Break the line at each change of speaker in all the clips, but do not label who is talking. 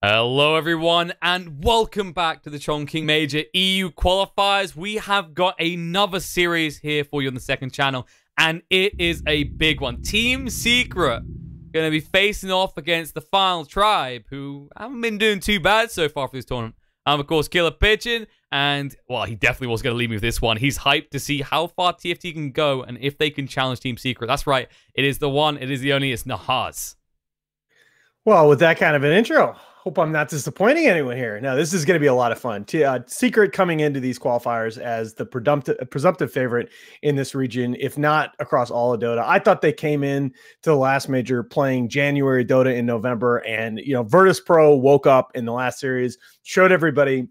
Hello everyone and welcome back to the Chongqing Major EU Qualifiers. We have got another series here for you on the second channel and it is a big one. Team Secret going to be facing off against the Final Tribe, who haven't been doing too bad so far for this tournament. Of course, KillerPigeon, and well, he definitely was going to leave me with this one. He's hyped to see how far TFT can go and if they can challenge Team Secret. That's right, it is the one, it is the only, it's Nahaz.
Well, with that kind of an intro, hope I'm not disappointing anyone here. Now, this is going to be a lot of fun. Secret coming into these qualifiers as the presumptive favorite in this region, if not across all of Dota. I thought they came in to the last major playing January Dota in November, and Virtus Pro woke up in the last series, showed everybody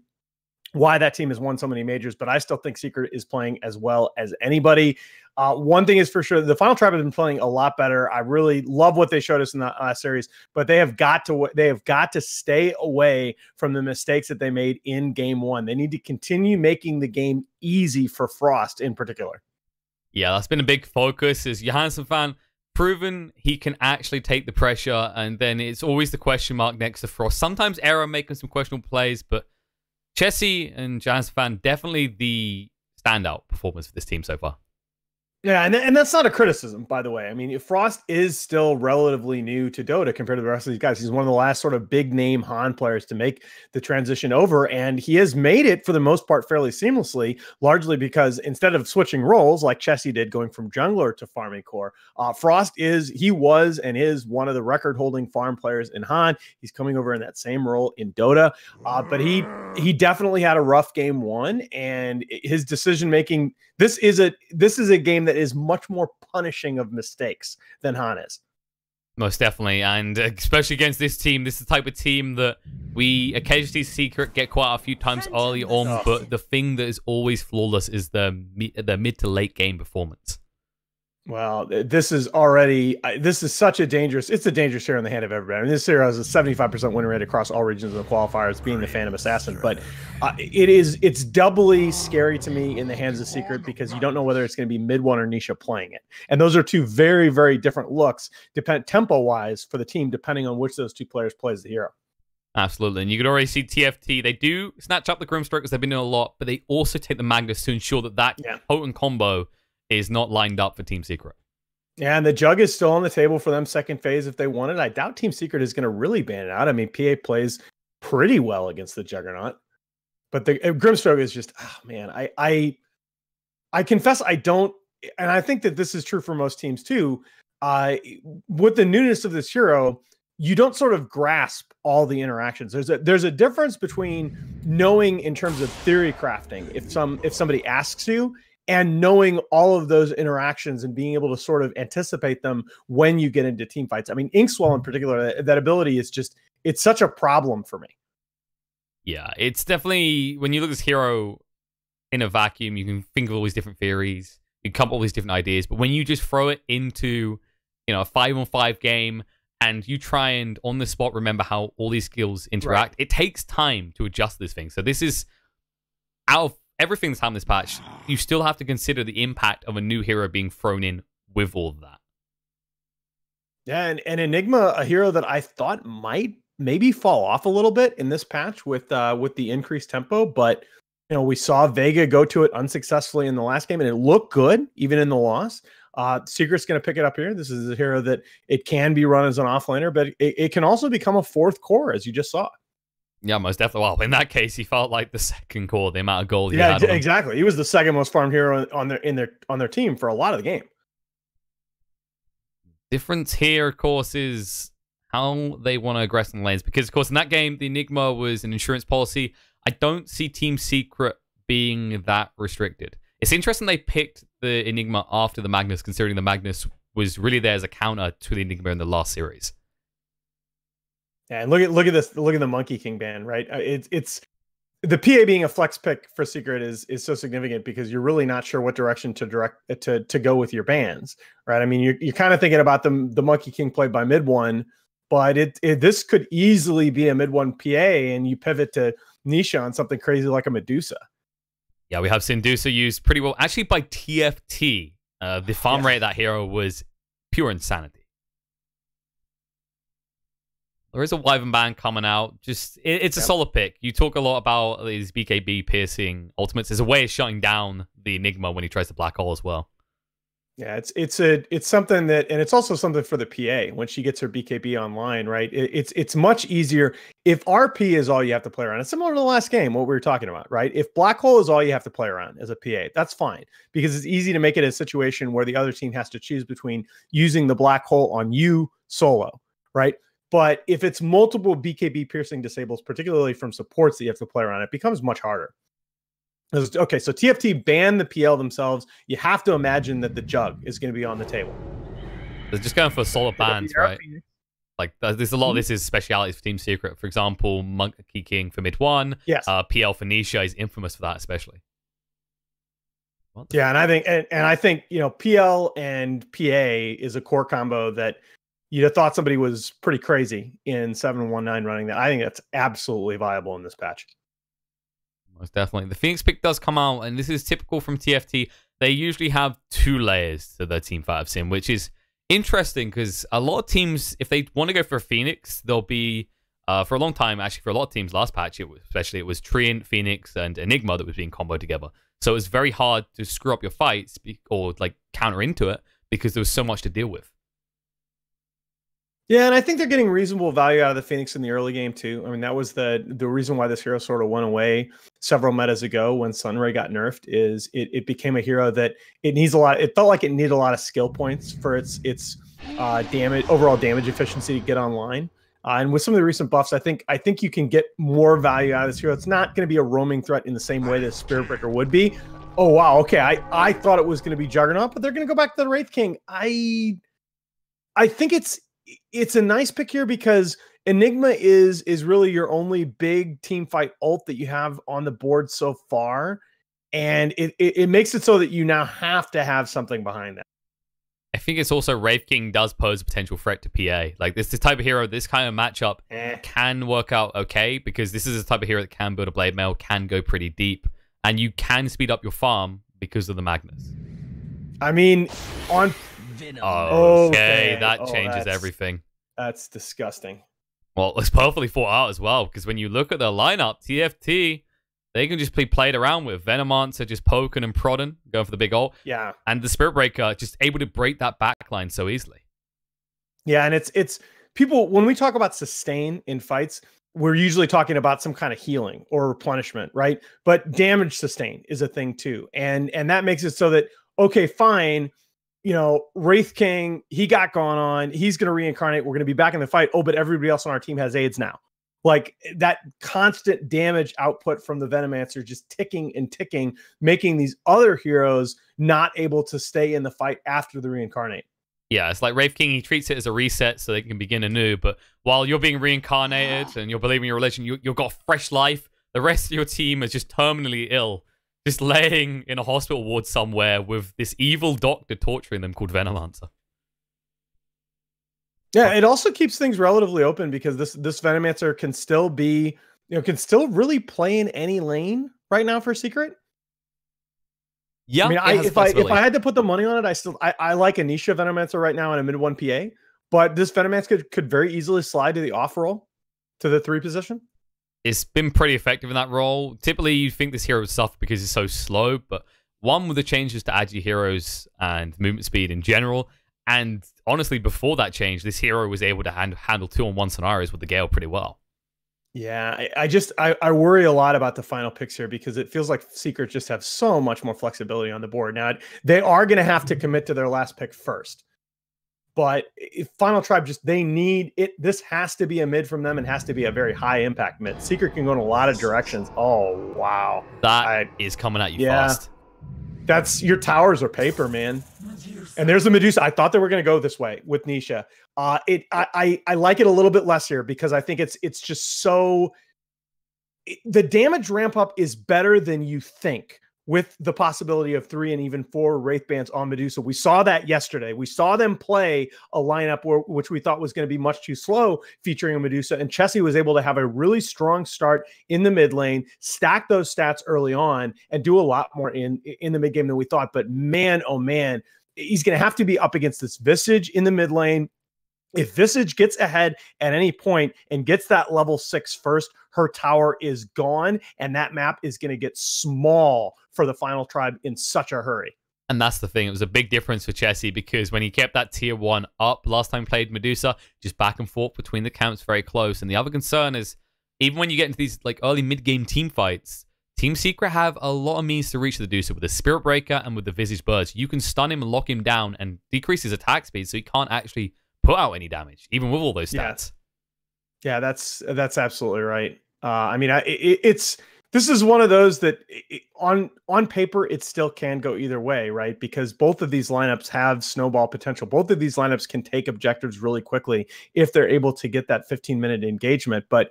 why that team has won so many majors, but I still think Secret is playing as well as anybody. One thing is for sure, the Final Tribe has been playing a lot better. I really love what they showed us in the last series, but they have got to stay away from the mistakes that they made in game one. They need to continue making the game easy for Frost in particular.
Yeah, that's been a big focus. Is Johansson fan proven he can actually take the pressure, and then it's always the question mark next to Frost. Sometimes Era making some questionable plays, but Chessie and Johansson fan definitely the standout performance for this team so far.
Yeah, and that's not a criticism, by the way. I mean, Frost is still relatively new to Dota compared to the rest of these guys. He's one of the last sort of big-name Han players to make the transition over, and he has made it, for the most part, fairly seamlessly, largely because instead of switching roles like Chessie did, going from jungler to farming core, Frost was and is one of the record-holding farm players in Han. He's coming over in that same role in Dota, but he definitely had a rough game one, and his decision-making, this is a game that is much more punishing of mistakes than Han is.
Most definitely, and especially against this team. This is the type of team that we occasionally see Secret get quite a few times early on, but the thing that is always flawless is the mid to late game performance.
Well, this is such a dangerous, it's a dangerous hero in the hand of everybody. I mean, this hero has a 75% win rate across all regions of the qualifiers, being the Phantom Assassin, but it's doubly scary to me in the hands of Secret because you don't know whether it's going to be mid one or Nisha playing it. And those are two very, very different looks, tempo-wise for the team, depending on which of those two players plays the hero.
Absolutely, and you can already see TFT, they do snatch up the Grimstroke because they've been doing a lot, but they also take the Magnus to ensure that potent combo is not lined up for Team Secret.
Yeah, and the Jug is still on the table for them second phase if they want it. I doubt Team Secret is going to really ban it out. I mean, PA plays pretty well against the Juggernaut. But the Grimstroke is just, oh man, I confess I don't, and I think that this is true for most teams too. With the newness of this hero, you don't sort of grasp all the interactions. There's a difference between knowing in terms of theory crafting, if somebody asks you, and knowing all of those interactions and being able to sort of anticipate them when you get into team fights. I mean, Inkswell in particular, that ability is just, it's such a problem for me.
Yeah, it's definitely, when you look at this hero in a vacuum, you can think of all these different theories, you can come up with all these different ideas, but when you just throw it into, a 5-on-5 game and you try and on the spot remember how all these skills interact, it takes time to adjust this thing. So this is, out of everything that's happened this patch, you still have to consider the impact of a new hero being thrown in with all of that.
Yeah, and Enigma, a hero that I thought might maybe fall off a little bit in this patch with the increased tempo, but we saw Vega go to it unsuccessfully in the last game, and it looked good even in the loss. Secret's going to pick it up here. This is a hero that it can be run as an offlaner, but it can also become a fourth core, as you just saw.
Yeah, most definitely. Well, in that case, he felt like the second core, the amount of gold he had.
Yeah, exactly. He was the second most farmed hero on their team for a lot of the game.
Difference here, of course, is how they want to aggress in the lanes. Because, of course, in that game, the Enigma was an insurance policy. I don't see Team Secret being that restricted. It's interesting they picked the Enigma after the Magnus, considering the Magnus was really there as a counter to the Enigma in the last series.
Yeah, and look at this. Look at the Monkey King ban, right? It's the PA being a flex pick for Secret is so significant because you're really not sure what direction to go with your bans, right? I mean, you're kind of thinking about the Monkey King played by mid one, but this could easily be a mid one PA, and you pivot to Nisha on something crazy like a Medusa.
Yeah, we have Syndusa used pretty well actually by TFT. The farm rate of that hero was pure insanity. There is a Wyvern band coming out. Just it's a solid pick. You talk a lot about these BKB piercing ultimates. There's a way of shutting down the Enigma when he tries to black hole as well.
Yeah, it's something that, and it's also something for the PA when she gets her BKB online, right? It's much easier if RP is all you have to play around. It's similar to the last game, what we were talking about, right? If black hole is all you have to play around as a PA, that's fine because it's easy to make it a situation where the other team has to choose between using the black hole on you solo, right? But if it's multiple BKB piercing disables, particularly from supports that you have to play around, it becomes much harder. Okay, so TFT banned the PL themselves. You have to imagine that the Jug is going to be on the table.
They're just going for solid bans, right? Like, there's a lot of this is specialities for Team Secret. For example, Monkey King for mid one.
Yes.
PL for Nisha is infamous for that, especially.
Yeah, and I think you know PL and PA is a core combo that you'd have thought somebody was pretty crazy in 719 running that. I think that's absolutely viable in this patch.
Most definitely. The Phoenix pick does come out, and this is typical from TFT. They usually have 2 layers to their Team 5 sim, which is interesting because a lot of teams, if they want to go for a Phoenix, they'll be, for a long time, actually for a lot of teams last patch, it was Treant, Phoenix, and Enigma that was being comboed together. So it was very hard to screw up your fights or like counter into it because there was so much to deal with.
Yeah, and I think they're getting reasonable value out of the Phoenix in the early game too. I mean, that was the reason why this hero sort of went away several metas ago when Sunray got nerfed. Is it became a hero that it needs a lot. It felt like it needed a lot of skill points for its overall damage efficiency to get online. And with some of the recent buffs, I think you can get more value out of this hero. It's not going to be a roaming threat in the same way that Spirit Breaker would be. Oh wow, okay. I thought it was going to be Juggernaut, but they're going to go back to the Wraith King. I think it's a nice pick here because Enigma is really your only big team fight ult that you have on the board so far. And it makes it so that you now have to have something behind that.
I think it's also Wraith King does pose a potential threat to PA. Like this type of hero, this kind of matchup can work out okay because this is a type of hero that can build a blade mail, can go pretty deep, and you can speed up your farm because of the Magnus.
I mean, on...
Okay, that changes everything.
That's disgusting.
Well, it's perfectly thought out as well, because when you look at their lineup, TFT, they can just be played around with. Venomancer just poking and prodding, going for the big ult.
Yeah.
And the Spirit Breaker just able to break that backline so easily.
Yeah, and it's people, when we talk about sustain in fights, we're usually talking about some kind of healing or replenishment, right? But damage sustain is a thing too. And that makes it so that, okay, fine, you know, Wraith King, he got gone on. He's going to reincarnate. We're going to be back in the fight. Oh, but everybody else on our team has AIDS now. Like that constant damage output from the Venomancer just ticking and ticking, making these other heroes not able to stay in the fight after the reincarnate.
Yeah, it's like Wraith King, he treats it as a reset so they can begin anew. But while you're being reincarnated and you're believing your religion, you've got fresh life. The rest of your team is just terminally ill. Just laying in a hospital ward somewhere with this evil doctor torturing them called Venomancer.
Yeah, it also keeps things relatively open because this Venomancer can still be, you know, can still really play in any lane right now for Secret.
Yeah,
I mean, if I had to put the money on it, I like Anisha Venomancer right now in a mid 1 PA, but this Venomancer could very easily slide to the off roll to the 3 position.
It's been pretty effective in that role. Typically, you think this hero would suffer because it's so slow, but one with the changes to agi heroes and movement speed in general, and honestly, before that change, this hero was able to handle 2-on-1 scenarios with the Gale pretty well.
Yeah, I worry a lot about the final picks here because it feels like Secret just have so much more flexibility on the board. Now, they are going to have to commit to their last pick first. But if Final Tribe they need it. This has to be a mid from them and has to be a very high impact mid. Secret can go in a lot of directions. Oh, wow.
That is coming at you fast.
That's your towers are paper, man. And there's the Medusa. I thought they were going to go this way with Nisha. I like it a little bit less here because I think it's just so... the damage ramp up is better than you think with the possibility of 3 and even 4 Wraith Bands on Medusa. We saw that yesterday. We saw them play a lineup which we thought was going to be much too slow featuring a Medusa, and Chessie was able to have a really strong start in the mid lane, stack those stats early on, and do a lot more in the mid game than we thought. But man, oh man, he's going to have to be up against this Visage in the mid lane, If Visage gets ahead at any point and gets that level 6 first, her tower is gone, and that map is going to get small for the final tribe in such a hurry.
And that's the thing. It was a big difference for Chessie because when he kept that tier 1 up last time played Medusa, just back and forth between the camps very close. And the other concern is, even when you get into these like early mid-game team fights, Team Secret have a lot of means to reach the Medusa with the Spirit Breaker and with the Visage Birds. You can stun him and lock him down and decrease his attack speed so he can't actually put out any damage, even with all those stats.
Yeah, that's absolutely right. I mean, this is one of those that on paper, it still can go either way, right? Because both of these lineups have snowball potential. Both of these lineups can take objectives really quickly if they're able to get that 15-minute engagement. But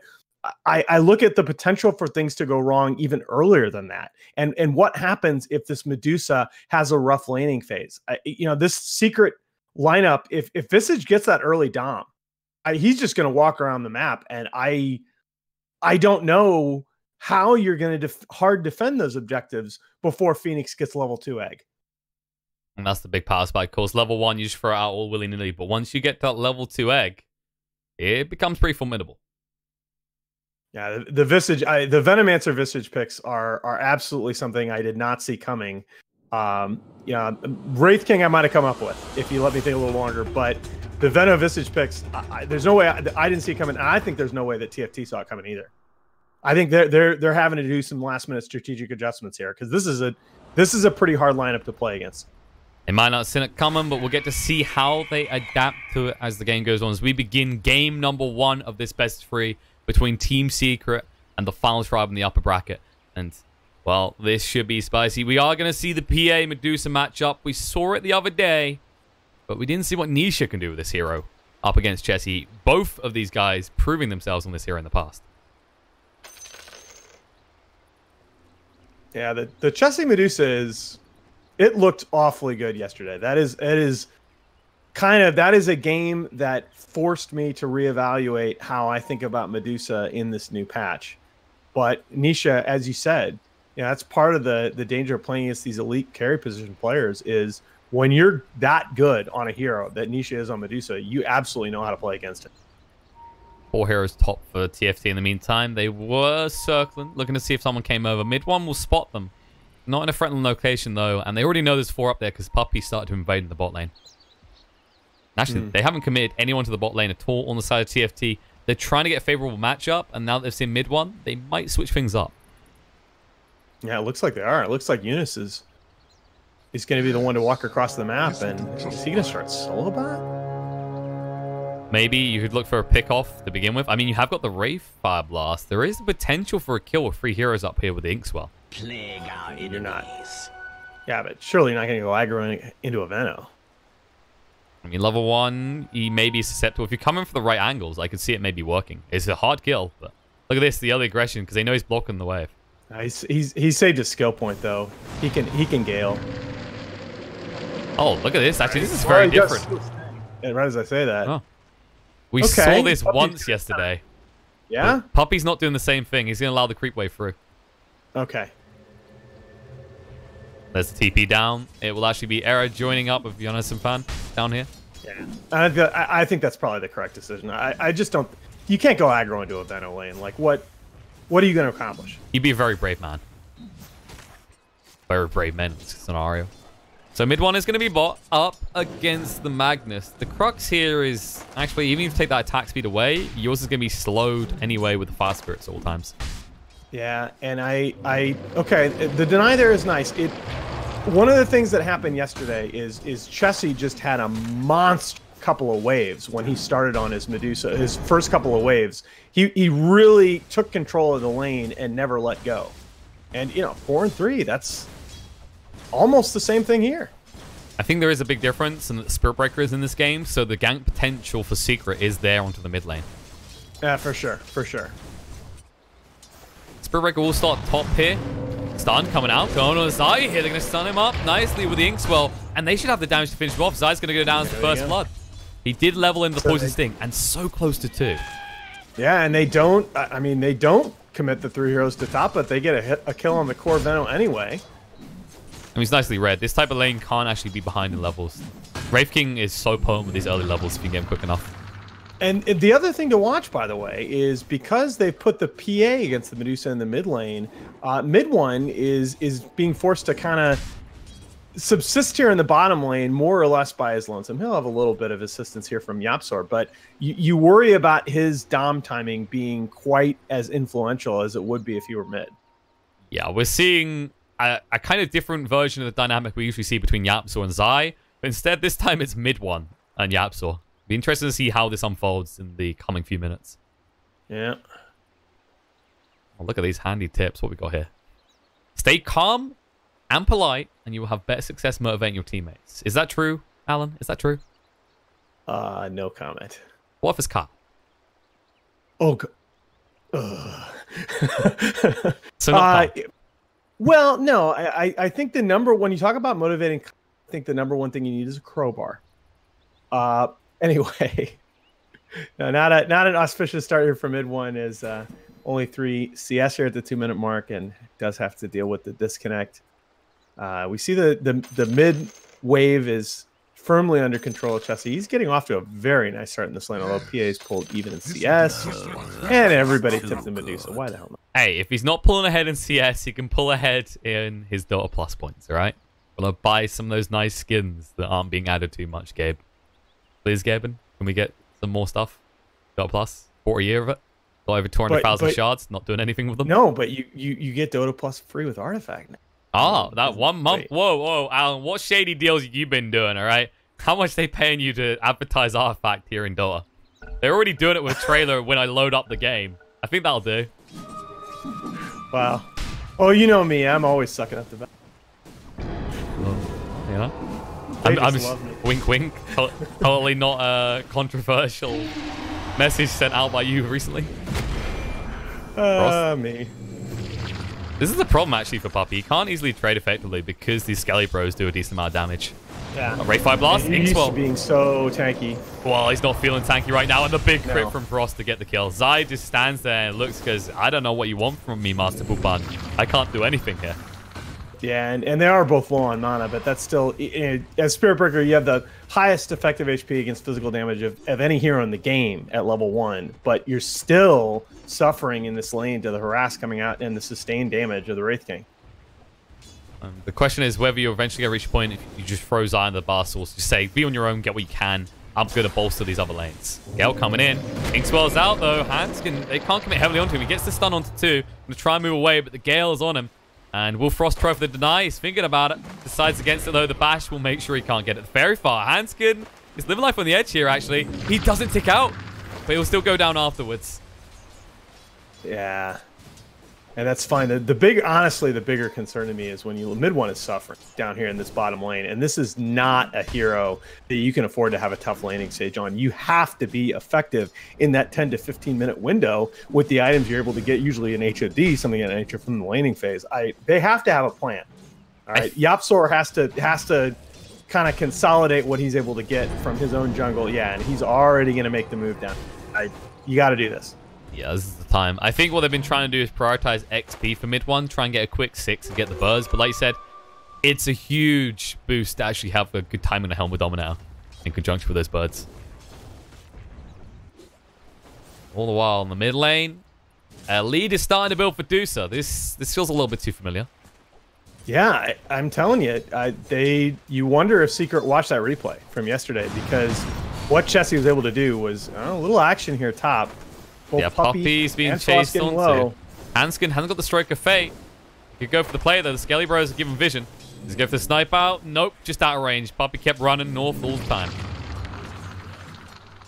I look at the potential for things to go wrong even earlier than that. And what happens if this Medusa has a rough laning phase? This Secret lineup, if Visage gets that early dom, he's just going to walk around the map. And I don't know how you're going to hard defend those objectives before Phoenix gets level 2 egg.
And that's the big power spike. Of course, level 1, you just throw it out all willy-nilly. But once you get that level 2 egg, it becomes pretty formidable.
Yeah, the Visage, the Venomancer Visage picks are absolutely something I did not see coming. Wraith King I might have come up with if you let me think a little longer, but the Veno Visage picks, there's no way I didn't see it coming, and I think there's no way that TFT saw it coming either. I think they're having to do some last minute strategic adjustments here because this is a pretty hard lineup to play against.
They might not have seen it coming, but we'll get to see how they adapt to it as the game goes on. As we begin game number 1 of this best of 3 between Team Secret and the final tribe in the upper bracket. And, well, this should be spicy. We are going to see the PA Medusa matchup. We saw it the other day, but we didn't see what Nisha can do with this hero up against Chessie. Both of these guys proving themselves on this hero in the past.
Yeah, the Chessie Medusa it looked awfully good yesterday. That is a game that forced me to reevaluate how I think about Medusa in this new patch. But Nisha, as you said, that's part of the danger of playing against these elite carry position players is when you're that good on a hero that Nisha is on Medusa, you absolutely know how to play against it.
4 heroes top for TFT in the meantime. They were circling, looking to see if someone came over. Mid 1 will spot them. Not in a threatening location, though, and they already know there's 4 up there because Puppy started to invade in the bot lane. Actually, they haven't committed anyone to the bot lane at all on the side of TFT. They're trying to get a favorable matchup, and now that they've seen mid 1, they might switch things up.
Yeah, it looks like they are. It looks like Eunice is going to be the one to walk across the map, and is he going to start solo bot?
Maybe you could look for a pick-off to begin with. I mean, you have got the Wraith Fire Blast. There is the potential for a kill with 3 heroes up here with the Inkswell.
Plague our enemies.
You're not. Yeah, but surely you're not going to go aggro into a Veno.
I mean, level 1, he may be susceptible. If you come in for the right angles, I could see it maybe working. It's a hard kill, but look at this, the early aggression, because they know he's blocking the wave.
He saved his skill point, though. He can Gale.
Oh, look at this. Actually, this is very different.
And right as I say that.
Oh. We saw this once yesterday.
Yeah?
Puppy's not doing the same thing. He's going to allow the creep wave through.
Okay.
There's the TP down. It will actually be Era joining up with Jonas and Fan down here.
Yeah. I think that's probably the correct decision. I just don't... You can't go aggro into a Veno lane. Like, what are you going to accomplish?
You'd be a very brave man. Very brave man in this scenario. So mid 1 is going to be bot up against the Magnus. The crux here is actually, even if you take that attack speed away, yours is going to be slowed anyway with the fire spirits at all times.
Yeah, and okay, the deny there is nice. One of the things that happened yesterday is Chessie just had a monster couple of waves when he started on his Medusa. His first couple of waves, he really took control of the lane and never let go. And 4 and 3, that's almost the same thing here.
I think there is a big difference in that Spirit Breaker is in this game, so the gank potential for Secret is there onto the mid lane.
Yeah, for sure, for sure.
Spirit Breaker will start top here. Stun coming out, going on the side here. They're going to stun him up nicely with the Inkswell, and they should have the damage to finish him off. Zai's going to go down as the first blood. He did level into the Poison Sting, and so close to 2.
Yeah, and they don't, I mean, they don't commit the 3 heroes to top, but they get a kill on the core Veno anyway.
I mean, it's nicely read. This type of lane can't actually be behind in levels. Wraith King is so potent with these early levels if you can get him quick enough.
And the other thing to watch, by the way, is because they've put the PA against the Medusa in the mid lane, mid one is being forced to kind of subsist here in the bottom lane, more or less by his lonesome. He'll have a little bit of assistance here from Yapsor, but you worry about his Dom timing being quite as influential as it would be if he were mid.
Yeah, we're seeing a kind of different version of the dynamic we usually see between Yapsor and Zai, but instead this time it's mid one and Yapsor. Be interesting to see how this unfolds in the coming few minutes.
Yeah.
Oh, look at these handy tips. What we got here? Stay calm and polite, and you will have better success motivating your teammates. Is that true, Alan? Is that true?
No comment.
What if it's Carl?
Oh,
So not
well, no. I think when you talk about motivating, I think the number one thing you need is a crowbar. Anyway, no, not an auspicious start here for mid one. Is only 3 CS here at the 2-minute mark, and does have to deal with the disconnect. We see the mid wave is firmly under control of Chessie. He's getting off to a very nice start in this lane, although PA's pulled even in CS, and everybody tipped the Medusa. Why the hell not?
Hey, if he's not pulling ahead in CS, he can pull ahead in his Dota Plus points, all right? Gonna buy some of those nice skins that aren't being added too much, Gabe. Please, Gaben, can we get some more stuff? Dota Plus, 40 year of it. Got over 200,000 shards, not doing anything with them.
No, but you get Dota Plus free with Artifact now.
Oh, that 1 month. Whoa, Alan, what shady deals have you been doing, all right? How much they paying you to advertise Artifact here in Dota? They're already doing it with trailer when I load up the game. I think that'll do.
Wow. Oh, you know me. I'm always sucking up the back.
Yeah. I'm just wink, wink. Totally not a controversial message sent out by you recently.
Me.
This is the problem actually for Puppy. He can't easily trade effectively because these Skelly Bros do a decent amount of damage.
Yeah.
Ray 5 Blast, Inkswell
being so tanky.
Well, he's not feeling tanky right now, and the big crit from Frost to get the kill. Zai just stands there and looks because I don't know what you want from me, Master Pupan. I can't do anything here.
Yeah, and they are both low on mana, but that's still, as Spirit Breaker, you have the highest effective HP against physical damage of any hero in the game at level 1, but you're still suffering in this lane to the harass coming out and the sustained damage of the Wraith King.
The question is whether you're eventually going to reach a point if you just throw Zai into the bar source. Just say, be on your own, get what you can. I'm going to bolster these other lanes. Gale coming in. Inkswell's out, though. They can't commit heavily onto him. He gets the stun onto 2. Going to try and move away, but the Gale is on him. And will Frost try for the deny? He's thinking about it. Decides against it, though. The bash will make sure he can't get it very far. Hanskin is living life on the edge here, actually. He doesn't tick out, but he'll still go down afterwards.
Yeah. And that's fine. Honestly, the bigger concern to me is when mid one is suffering down here in this bottom lane. And this is not a hero that you can afford to have a tough laning stage on. You have to be effective in that 10 to 15 minute window with the items you're able to get, usually an HOD, something in nature from the laning phase. They have to have a plan. All right. Yapsor has to kind of consolidate what he's able to get from his own jungle. Yeah, and he's already going to make the move down. You got to do this.
Yeah, this is the time. I think what they've been trying to do is prioritize XP for mid one, try and get a quick 6 and get the buzz. But like you said, it's a huge boost to actually have a good time in the Helm with Dominator in conjunction with those birds. All the while in the mid lane, lead is starting to build for Dusa. This feels a little bit too familiar.
Yeah, I'm telling you, you wonder if Secret watched that replay from yesterday, because what Chessie was able to do was a little action here top.
Yeah, Puppy's being chased onto. Hanskin hasn't got the Stroke of Fate. He could go for the play, though. The Skelly Bros are given vision. Does he go for the snipe out? Nope, just out of range. Puppy kept running north all the time.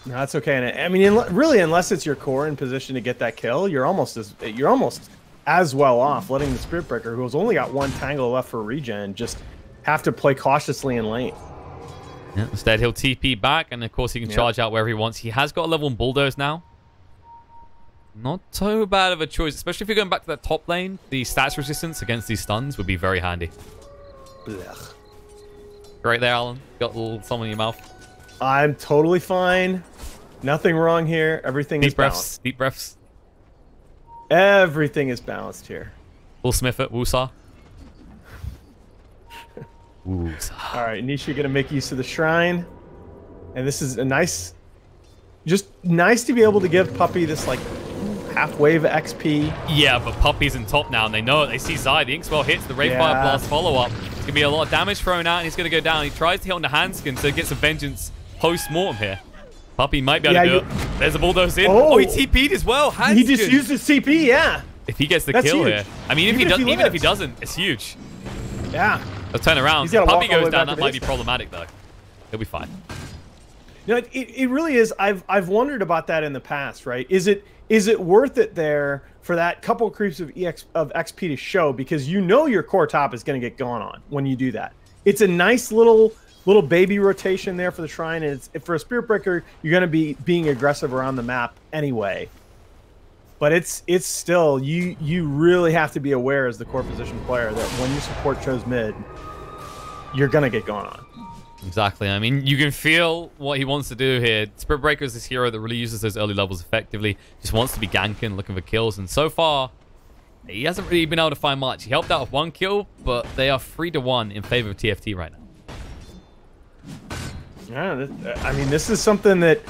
No, that's okay. And I mean, really, unless it's your core in position to get that kill, you're almost as well off letting the Spirit Breaker, who's only got 1 tangle left for regen, just have to play cautiously in lane.
Yeah, instead, he'll TP back, and of course, he can charge out wherever he wants. He has got a level 1 Bulldoze now. Not so bad of a choice, especially if you're going back to that top lane. The stats resistance against these stuns would be very handy.
Blech.
Right there, Alan. Got a little something in your mouth.
I'm totally fine. Nothing wrong here. Everything is balanced.
Deep breaths.
Everything is balanced here.
We'll smith it. Woosah. Woosah.
All right, Nisha going to make use of the shrine. And this is a nice just nice to be able to give Puppy this like half wave XP.
Yeah, but Puppy's in top now, and they know it. They see Zai. The Ink Spell hits, the Ray Fire Blast follow-up. It's going to be a lot of damage thrown out, and he's going to go down. He tries to hit on the Handskin, so he gets a vengeance post-mortem here. Puppy might be able to do it. There's a bulldoze in. Oh, he TP'd as well. Handskin.
He just used his TP, yeah.
If he gets the kill here. I mean, even if he doesn't, it's huge.
Yeah.
Let's turn around. If Puppy goes down, that might be problematic, though. He'll be fine.
No, it really is. I've wondered about that in the past, right? Is it worth it there for that couple creeps of XP to show, because you know your core top is going to get going on when you do that. It's a nice little baby rotation there for the shrine, and for a Spirit Breaker, you're going to be being aggressive around the map anyway. But it's still, you really have to be aware as the core position player that when you support Cho's mid, you're going to get going on.
Exactly. I mean, you can feel what he wants to do here. Spirit Breaker is this hero that really uses those early levels effectively. Just wants to be ganking, looking for kills. And so far, he hasn't really been able to find much. He helped out with 1 kill, but they are 3-1 in favor of TFT right now.
Yeah, I mean, this is something that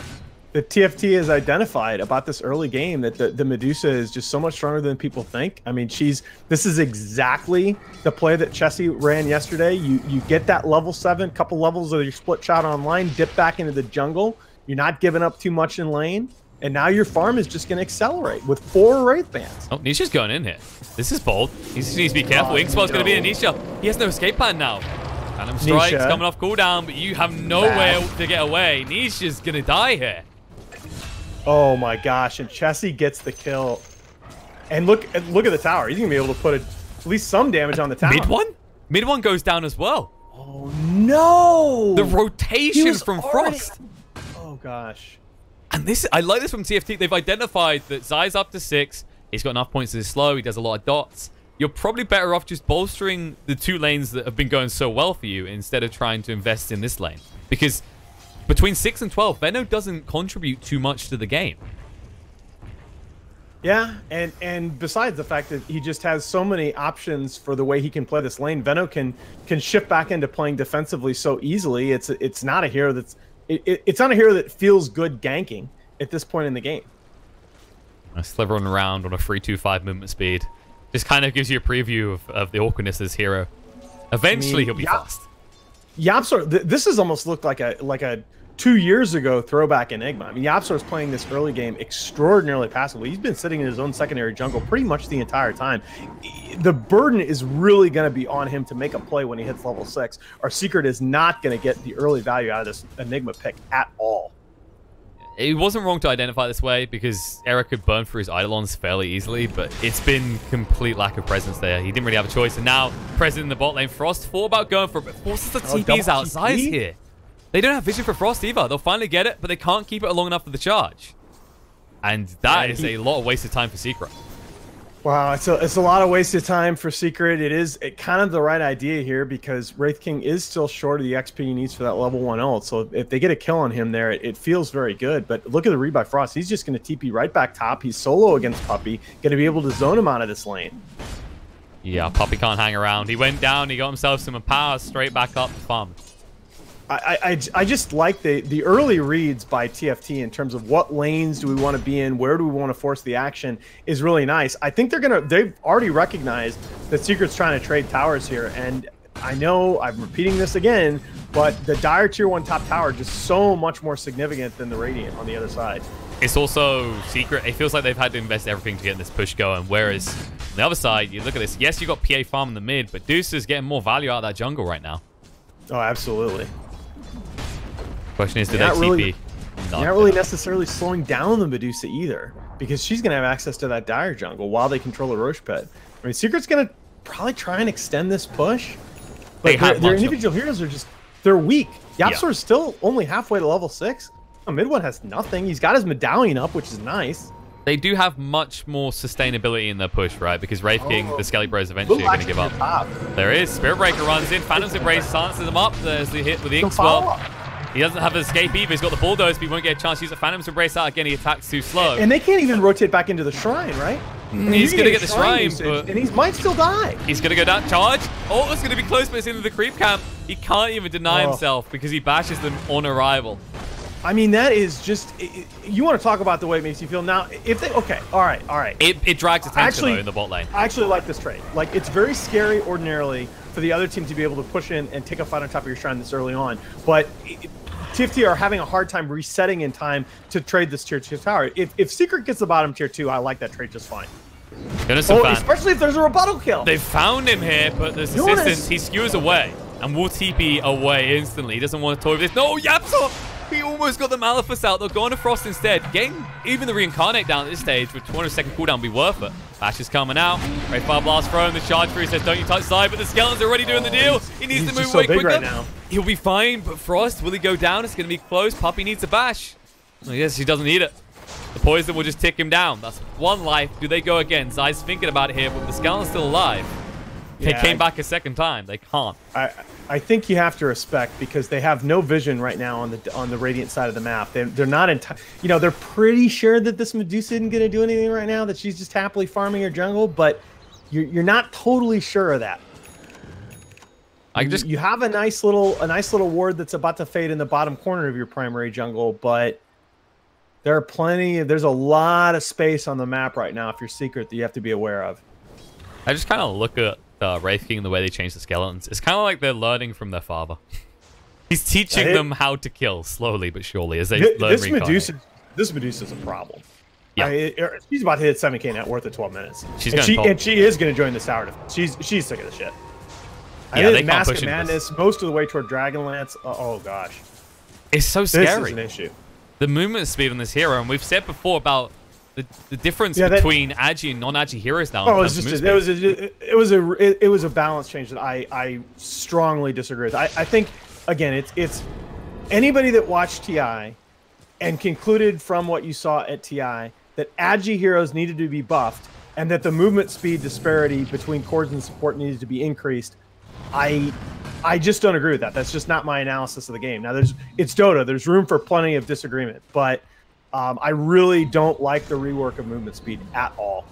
the TFT has identified about this early game, that the Medusa is just so much stronger than people think. I mean, this is exactly the play that Chessie ran yesterday. You get that level 7, couple levels of your split shot online, dip back into the jungle. You're not giving up too much in lane, and now your farm is just going to accelerate with 4 Wraith Bands.
Oh, Nisha's going in here. This is bold. He just needs to be careful. Inkspell's going to be in Nisha. He has no escape plan now. Phantom Strike's coming off cooldown, but you have nowhere to get away. Nisha's going to die here.
Oh my gosh, and Chessie gets the kill. And look at the tower. He's going to be able to put at least some damage on the tower.
Mid one? Mid one goes down as well.
Oh no!
The rotation from Frost.
Oh gosh.
And I like this from TFT. They've identified that Zai's up to 6. He's got enough points to his slow. He does a lot of dots. You're probably better off just bolstering the 2 lanes that have been going so well for you instead of trying to invest in this lane. Because between 6 and 12, Venno doesn't contribute too much to the game.
Yeah, and besides the fact that he just has so many options for the way he can play this lane, Venno can shift back into playing defensively so easily. It's not a hero it's not a hero that feels good ganking at this point in the game.
Slithering around on a 3-2-5 movement speed just kind of gives you a preview of the awkwardness of this hero. Eventually, he'll be fast.
YapzOr, this has almost looked like a 2 years ago throwback Enigma. I mean, YapzOr's playing this early game extraordinarily passively. He's been sitting in his own secondary jungle pretty much the entire time. The burden is really going to be on him to make a play when he hits level 6. Our Secret is not going to get the early value out of this Enigma pick at all.
It wasn't wrong to identify this way because Eric could burn through his Eidolons fairly easily, but it's been complete lack of presence there. He didn't really have a choice, and now present in the bot lane. Frost thought about going for it, but forces the TPs out. Zai's here. They don't have vision for Frost either. They'll finally get it, but they can't keep it long enough for the charge. And that is a lot of wasted time for Secret.
Wow, it's a lot of wasted time for Secret. It is kind of the right idea here because Wraith King is still short of the XP he needs for that level 1 ult. So if they get a kill on him there, it feels very good. But look at the read by Frost. He's just going to TP right back top. He's solo against Puppy. Going to be able to zone him out of this lane.
Yeah, Puppy can't hang around. He went down. He got himself some power straight back up to farm.
I just like the early reads by TFT in terms of what lanes do we want to be in, where do we want to force the action is really nice. I think they've already recognized that Secret's trying to trade towers here, and I know I'm repeating this again, but the Dire tier 1 top tower is just so much more significant than the Radiant on the other side.
It's also Secret. It feels like they've had to invest everything to get this push going, whereas on the other side, you look at this. Yes, you got PA farm in the mid, but Deuce is getting more value out of that jungle right now.
Oh, absolutely.
Question is, do they TP?
You're not really necessarily slowing down the Medusa either, because she's going to have access to that Dire jungle while they control the Roche pit. I mean, Secret's going to probably try and extend this push, but their individual heroes are they're weak. YapzOr is still only halfway to level 6. Mid one has nothing. He's got his medallion up, which is nice. They
do have much more sustainability in their push, right? Because Wraith King, the Skelly Bros eventually are going to give up. There is. Spirit Breaker runs in. Phantom's Embrace silences him up. There's the hit with the Ink Spell. He doesn't have an escape either. He's got the Bulldoze, but he won't get a chance to use the Phantom's Embrace out again. He attacks too slow.
And they can't even rotate back into the shrine, right?
He's going to get the shrine, but...
And he might still die.
He's going to go down. Charge. Oh, it's going to be close, but it's into the creep camp. He can't even deny himself because he bashes them on arrival.
I mean, that is just, you want to talk about the way it makes you feel. Now, if they, okay, all right.
It drags attention, though, in the bot lane.
I actually like this trade. Like, it's very scary ordinarily for the other team to be able to push in and take a fight on top of your shrine this early on. But TFT are having a hard time resetting in time to trade this tier 2 tower. If Secret gets the bottom tier 2, I like that trade just fine. Especially if there's a rebuttal kill.
They found him here, but there's assistance. He skewers away and will TP away instantly. He doesn't want to toy with this. No, Yapsop! He almost got the Malefice out. They're going to Frost instead. Getting even the Reincarnate down at this stage with 200-second cooldown will be worth it. Bash is coming out. Great Fire Blast thrown. The charge free says, don't you touch side, but the Skeleton's already doing the deal. He needs to move away quicker. Right now. He'll be fine, but Frost, will he go down? It's going to be close. Puppy needs a bash. Oh, yes, he doesn't need it. The poison will just tick him down. That's one life. Do they go again? Zai's thinking about it here, but the Skeleton's still alive. They came back a second time. They can't.
I think you have to respect because they have no vision right now on the Radiant side of the map. They're not in, you know, they're pretty sure that this Medusa isn't going to do anything right now. That she's just happily farming her jungle, but you're not totally sure of that. You have a nice little ward that's about to fade in the bottom corner of your primary jungle, but there's a lot of space on the map right now if you're Secret that you have to be aware of.
I just kind of look at Wraith King, the way they change the skeletons. It's kind of like they're learning from their father. He's teaching them how to kill slowly but surely as they learn Reincarnate. This Medusa's a problem. Yeah. She's about to hit 7k net worth at 12 minutes. She is going to join the tower. She's sick of the shit. Yeah, they
Mask of Madness most of the way toward Dragonlance. Oh gosh.
It's so scary.
This is an issue.
The movement speed on this hero, and we've said before about the difference between Agi and non-Agi heroes now.
Oh, it was a balance change that I strongly disagree with. I think again, it's anybody that watched TI and concluded from what you saw at TI that Agi heroes needed to be buffed and that the movement speed disparity between cores and support needed to be increased. I just don't agree with that. That's just not my analysis of the game. Now, it's Dota. There's room for plenty of disagreement, but I really don't like the rework of movement speed at all.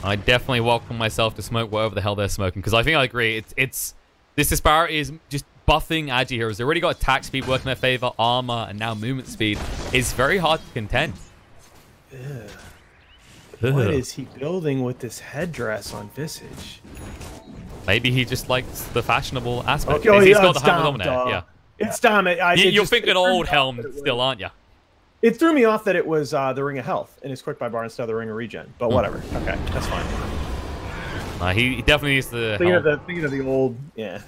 I definitely welcome myself to smoke whatever the hell they're smoking, because I think I agree. This disparity is just buffing Agi heroes. They already got attack speed working in their favor, armor, and now movement speed. It's very hard to contend.
What is he building with this headdress on Visage?
Maybe he just likes the fashionable aspect.
Okay,
he's got the Hammer Dominator. Yeah.
It's Dom.
You're thinking old Helm still, aren't you?
It threw me off that it was the Ring of Health in his Quick Buy bar instead of the Ring of Regen. But whatever. Okay, that's fine.
He definitely needs the
thinking of the old, yeah.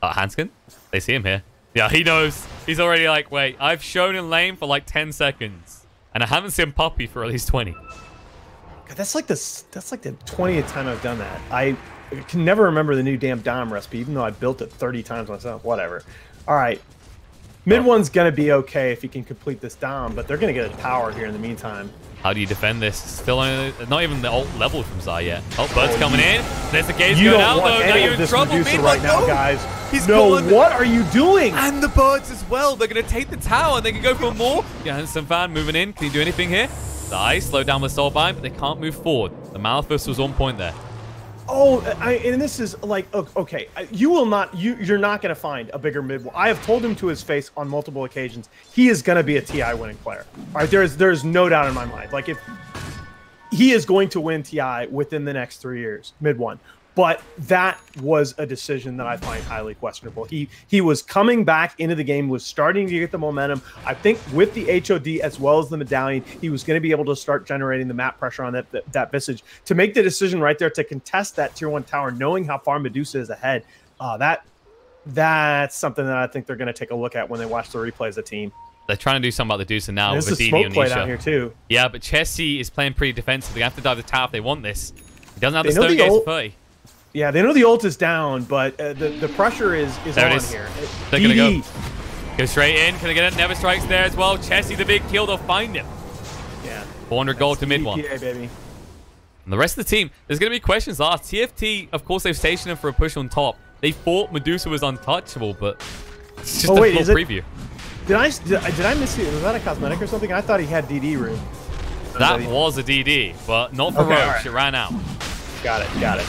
Hanskin? They see him here. Yeah, he knows. He's already like, wait, I've shown in lane for like 10 seconds. And I haven't seen Puppy for at least 20.
God, that's like the 20th time I've done that. I can never remember the new damn Dom recipe, even though I built it 30 times myself. Whatever. All right. Mid one's going to be okay if he can complete this Dom, but they're going to get a tower here in the meantime.
How do you defend this? Still only, not even the ult level from Zai yet. Oh, Bird's coming in. There's the gaze going out, though. Now you're in trouble.
Right now, guys. He's gone. What are you doing?
And the Birds as well. They're going to take the tower, and they can go for more. Yeah, Handsome Fan moving in. Can he do anything here? Zai slowed down with Soulbind, but they can't move forward. The Malefice was on point there.
Oh, and this is like, okay, you're not going to find a bigger mid. I have told him to his face on multiple occasions, he is going to be a TI winning player. All right, there's no doubt in my mind. Like, if he is going to win TI within the next 3 years, mid one. But that was a decision that I find highly questionable. He was coming back into the game, was starting to get the momentum. I think with the HOD as well as the medallion, he was going to be able to start generating the map pressure on that Visage. To make the decision right there to contest that tier 1 tower, knowing how far Medusa is ahead, that's something that I think they're going to take a look at when they watch the replay as a team.
They're trying to do something about the Medusa now.
There's a smoke play down here too.
Yeah, but Chessie is playing pretty defensive. They have to dive the tower if they want this. He doesn't have the Stone Gaze for 30.
Yeah, they know the ult is down, but the pressure is on here.
They're going to go straight in. Can they get it? Never Strikes there as well. Chessie, the big kill. They'll find him.
Yeah.
400 gold to mid one.
Baby.
And the rest of the team, there's going to be questions asked. TFT, of course, they've stationed him for a push on top. They thought Medusa was untouchable, but it's just a full preview.
Did I miss it? Was that a cosmetic or something? I thought he had DD room.
That was a DD, but not for Roche. Right. It ran out.
Got it.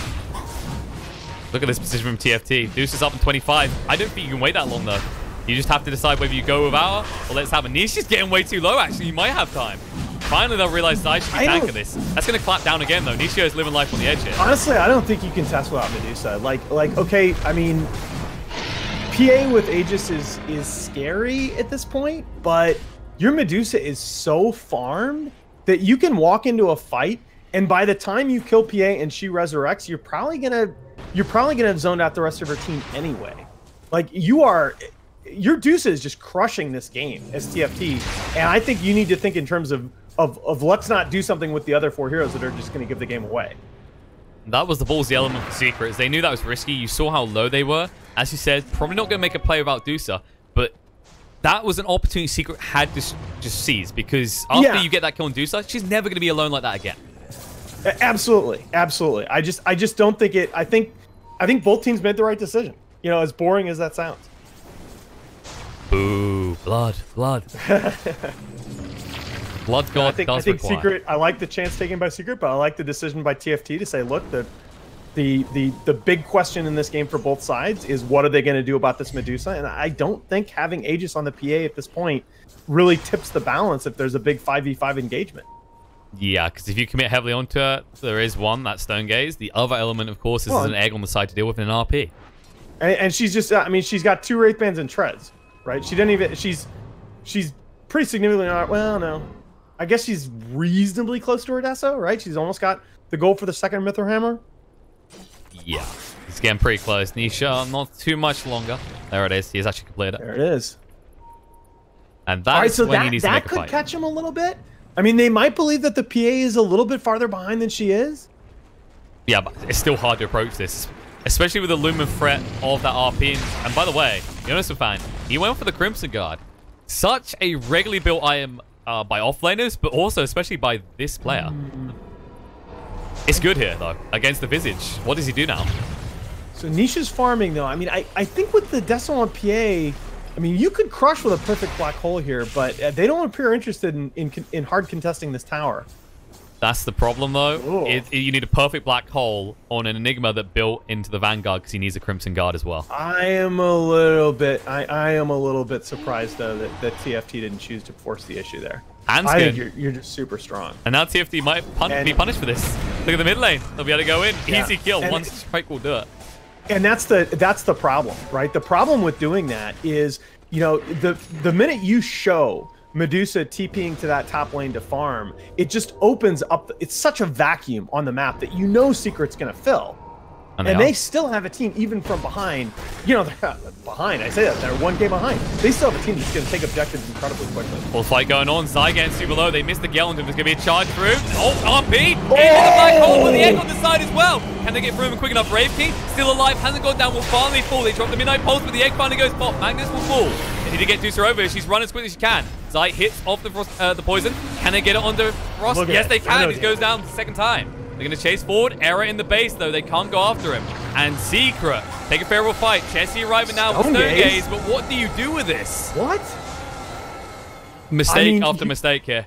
Look at this position from TFT. Deuce is up in 25. I don't think you can wait that long, though. You just have to decide whether you go without her or let's have a niche. She's getting way too low, actually. You might have time. Finally, they'll realize Zai should be tanking this. That's going to clap down again, though. Nishio is living life on the edge here.
Honestly, I don't think you can test without Medusa. Okay, I mean, PA with Aegis is scary at this point, but your Medusa is so farmed that you can walk into a fight, and by the time you kill PA and she resurrects, you're probably gonna have zoned out the rest of her team anyway. Like, your Dusa is just crushing this game as TFT, and I think you need to think in terms of let's not do something with the other 4 heroes that are just going to give the game away.
That was the ballsy element for Secrets. They knew that was risky. You saw how low they were. As you said, probably not going to make a play without Dusa, but that was an opportunity Secret had to just seize, because after you get that kill on Dusa, she's never going to be alone like that again.
Absolutely, absolutely. I just don't think it. I think both teams made the right decision. You know, as boring as that sounds.
Boo! Blood, blood. Blood God
I think Secret. I like the chance taken by Secret, but I like the decision by TFT to say, look, the big question in this game for both sides is what are they going to do about this Medusa? And I don't think having Aegis on the PA at this point really tips the balance if there's a big 5v5 engagement.
Yeah, because if you commit heavily onto her, there is one, that Stone Gaze. The other element, of course, is an egg on the side to deal with in an RP.
And she's just, I mean, she's got 2 Wraith Bands and Treads, right? She didn't even, she's pretty significantly not, well, no. I guess she's reasonably close to her Deso, right? She's almost got the goal for the second Mithril Hammer.
Yeah, he's getting pretty close. Nisha, not too much longer. There it is. He has actually completed it.
There it is.
And that's when he needs to make a fight.
That could catch him a little bit. I mean, they might believe that the PA is a little bit farther behind than she is.
Yeah, but it's still hard to approach this, especially with the Lumen threat of that RP. And by the way, Jonas fan, he went for the Crimson Guard. Such a regularly built item by offlaners, but also especially by this player. It's good here, though, against the Visage. What does he do now?
So Nisha's farming, though. I mean, I think with the Deso on PA, I mean, you could crush with a perfect black hole here, but they don't appear interested in hard contesting this tower.
That's the problem, though. You need a perfect black hole on an Enigma that built into the Vanguard because he needs a Crimson Guard as well.
I am a little bit surprised, though, that TFT didn't choose to force the issue there.
I
think you're just super strong.
And now TFT might be punished for this. Look at the mid lane. They'll be able to go in.
Yeah.
Easy kill. One strike will do it.
And that's the problem, right? The problem with doing that is, you know, the minute you show Medusa TPing to that top lane to farm, it just opens up. It's such a vacuum on the map that you know Secret's going to fill. And they still have a team, even from behind. You know, they're behind. I say that. They're 1K behind. They still have a team that's going to take objectives incredibly quickly.
Full fight going on. Zai getting super low. They missed the Gellend. There's going to be a charge through. Oh, RP! Into the black hole with the egg on the side as well. Can they get through him quick enough? Brave King still alive. Hasn't gone down. Will finally fall. They drop the Midnight Pulse, but the egg finally goes pop. Magnus will fall. They need to get Dusa over. She's running as quickly as she can. Zai hits off the poison. Can they get it onto Frost? Yes, they can. He goes down the second time. They're going to chase forward. Error in the base, though. They can't go after him. And Secret take a favorable fight. Chessie arriving now with Stone Gaze. But what do you do with this?
What?
Mistake after mistake here.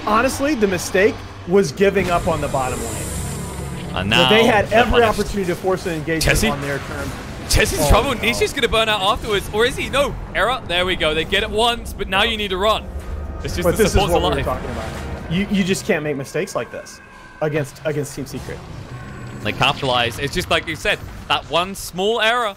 Honestly, the mistake was giving up on the bottom lane.
And now
they had every opportunity to force an engagement on their turn.
Chessie's trouble. Nisha's going to burn out afterwards. Or is he? No. Error. There we go. They get it once, but now you need to run. It's just
this is what we're talking about. You just can't make mistakes like this against Team Secret.
They capitalize. It's just like you said, that one small error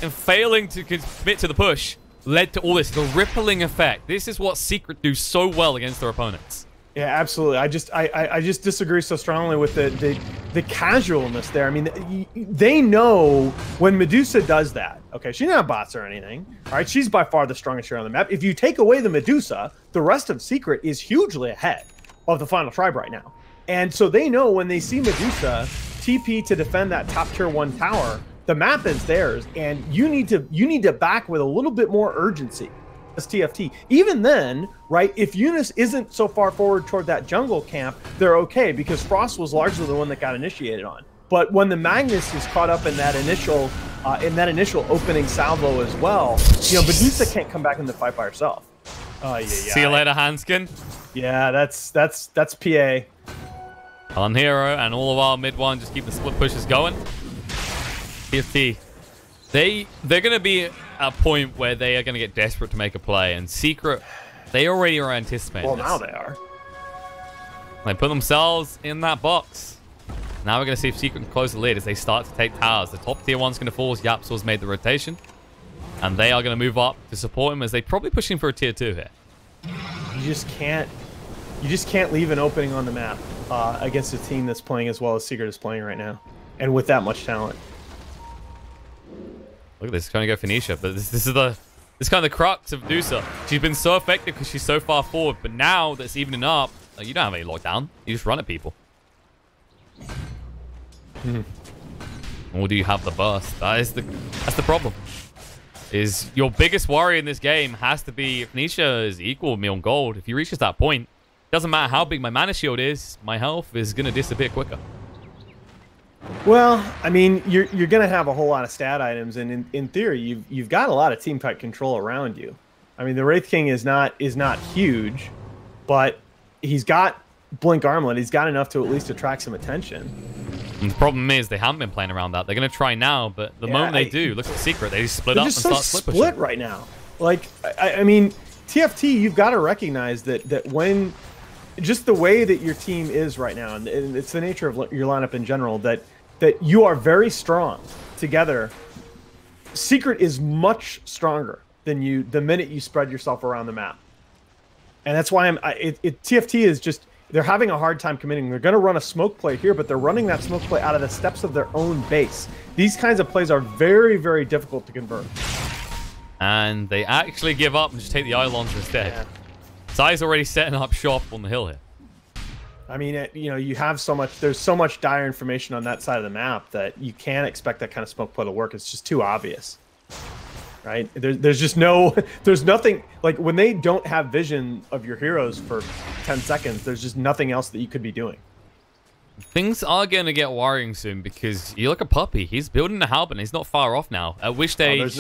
in failing to commit to the push led to all this, the rippling effect. This is what Secret do so well against their opponents.
Yeah, absolutely. I just disagree so strongly with the casualness there. I mean, they know when Medusa does that. Okay, she doesn't have bots or anything. All right, she's by far the strongest hero on the map. If you take away the Medusa, the rest of Secret is hugely ahead of the final tribe right now. And so they know when they see Medusa TP to defend that top tier 1 tower, the map is theirs, and you need to back with a little bit more urgency as TFT. Even then, right, if Eunice isn't so far forward toward that jungle camp, they're okay because Frost was largely the one that got initiated on. But when the Magnus is caught up in that initial opening salvo as well, you know, Medusa can't come back in the fight by herself.
See you later, Hanskin.
Yeah, that's PA.
On hero, and all the while mid just keep the split pushes going. TFT, they're gonna be a point where they are going to get desperate to make a play. And Secret, they already are anticipating
Well,
this.
now they are.
They put themselves in that box. Now we're going to see if Secret can close the lead as they start to take towers. The top tier one's going to fall as Yapsor's made the rotation. And they are going to move up to support him as they probably pushing for a tier 2 here.
You just can't leave an opening on the map against a team that's playing as well as Secret is playing right now. And with that much talent.
Look at this, trying to go Phoenicia, but this is kind of the crux of Medusa. She's been so effective because she's so far forward, but now that's evening up, you don't have any lockdown. You just run at people. Or do you have the burst? That's the problem. Is your biggest worry in this game has to be if Phoenicia is equal with me on gold. If he reaches that point, doesn't matter how big my mana shield is, my health is going to disappear quicker.
Well, I mean, you're going to have a whole lot of stat items, and in theory, you've got a lot of team fight control around you. I mean, the Wraith King is not huge, but he's got Blink Armlet. He's got enough to at least attract some attention.
And the problem is they haven't been playing around that. They're going to try now, but the moment they do, look at the Secret. They just split up and start split pushing.
Split right now. Like, I mean, TFT, you've got to recognize that when just the way that your team is right now, and it's the nature of your lineup in general, that you are very strong together. Secret is much stronger than you the minute you spread yourself around the map. And that's why TFT is just, they're having a hard time committing. They're going to run a smoke play here, but they're running that smoke play out of the steps of their own base. These kinds of plays are very, very difficult to convert.
And they actually give up and just take the Eidolons instead.
Yeah.
Zai's already setting up shop on the hill here.
I mean, you have so much, there's so much dire information on that side of the map that you can't expect that kind of smoke play to work. It's just too obvious, right? There's just there's nothing, like when they don't have vision of your heroes for 10 seconds, there's just nothing else that you could be doing.
Things are going to get worrying soon because you look at Puppey. He's building a halberd and he's not far off now. At which stage,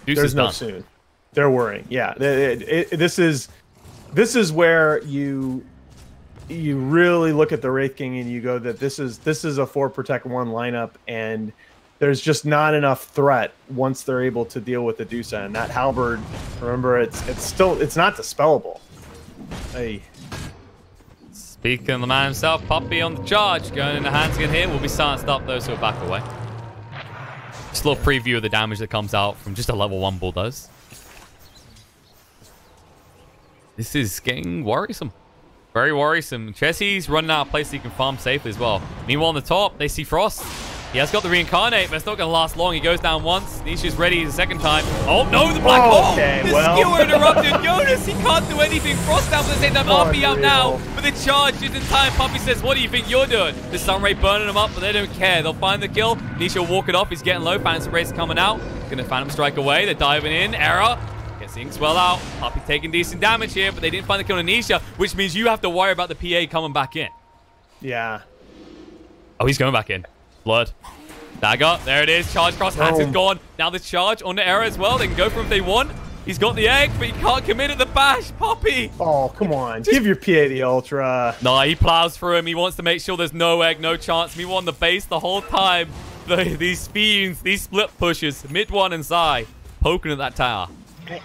there's no soon. They're worrying. Yeah, this is where you really look at the Wraith King and you go that this is a 4 protect 1 lineup, and there's just not enough threat once they're able to deal with the Medusa. And that halberd, remember, it's not dispellable. Hey.
Speaking of the man himself, Puppey on the charge, going into hands again here. Will be silenced up though, so back away. Just a little preview of the damage that comes out from just a level 1 bulldoze. This is getting worrisome. Very worrisome. Chessie's running out of place so he can farm safely as well. Meanwhile, on the top, they see Frost. He has got the reincarnate, but it's not going to last long. He goes down once. Nisha's ready the second time. Oh, no, the black hole!
Okay,
The skewer interrupted. Jonas, he can't do anything. Frost down for the same time. RP out now. But the charge is in time. Puppey says, what do you think you're doing? The Sunray burning him up, but they don't care. They'll find the kill. Nisha will walk it off. He's getting low. Phantom Race coming out. Going to Phantom Strike away. They're diving in. Error. Gets Inks well out. Puppey taking decent damage here, but they didn't find the kill on Nisha, which means you have to worry about the PA coming back in.
Yeah.
Oh, he's going back in. Blood. Dagger. There it is. Charge cross. Hands is gone. Now the charge on the Error as well. They can go for him if they want. He's got the egg, but he can't commit at the bash. Puppey.
Oh, come on. Give your PA the ultra.
Nah, he plows through him. He wants to make sure there's no egg, no chance. Me on the base the whole time. These fiends, these split pushes, mid one and Zai, poking at that tower.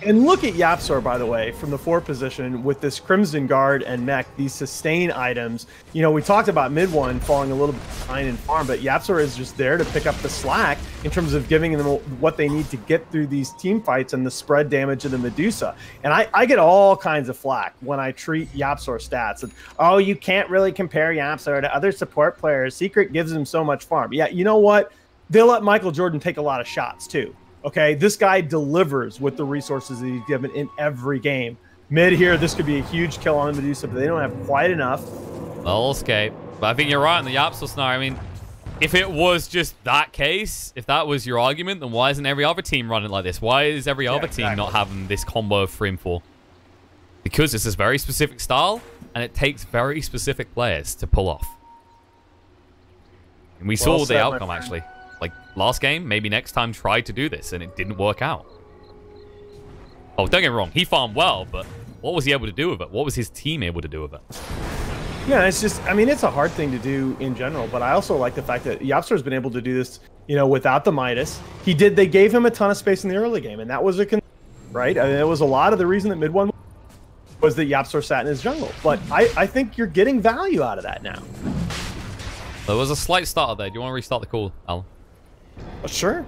And look at Yapsor, by the way, from the 4 position with this Crimson Guard and Mech, these sustain items. You know, we talked about mid one falling a little bit behind in farm, but Yapsor is just there to pick up the slack in terms of giving them what they need to get through these team fights and the spread damage of the Medusa. And I get all kinds of flack when I treat Yapsor stats. And, oh, you can't really compare Yapsor to other support players. Secret gives him so much farm. Yeah, you know what? They'll let Michael Jordan take a lot of shots, too. Okay, this guy delivers with the resources that he's given in every game. Mid here, this could be a huge kill on the Medusa, but they don't have quite enough.
They'll escape. But I think you're right in the Yapsor scenario. I mean, if it was just that case, if that was your argument, then why isn't every other team running like this? Why is every other team not having this combo of 3 and 4? Because this is very specific style, and it takes very specific players to pull off. And we saw the outcome, actually. Like, last game, maybe next time try to do this, and it didn't work out. Oh, don't get me wrong. He farmed well, but what was he able to do with it? What was his team able to do with it?
Yeah, it's just, I mean, it's a hard thing to do in general, but I also like the fact that Yapstar's been able to do this, you know, without the Midas. They gave him a ton of space in the early game, and that was right? I mean, it was a lot of the reason that mid one was that Yapstar sat in his jungle. But I think you're getting value out of that now.
There was a slight stutter there. Do you want to restart the call, Al?
Sure.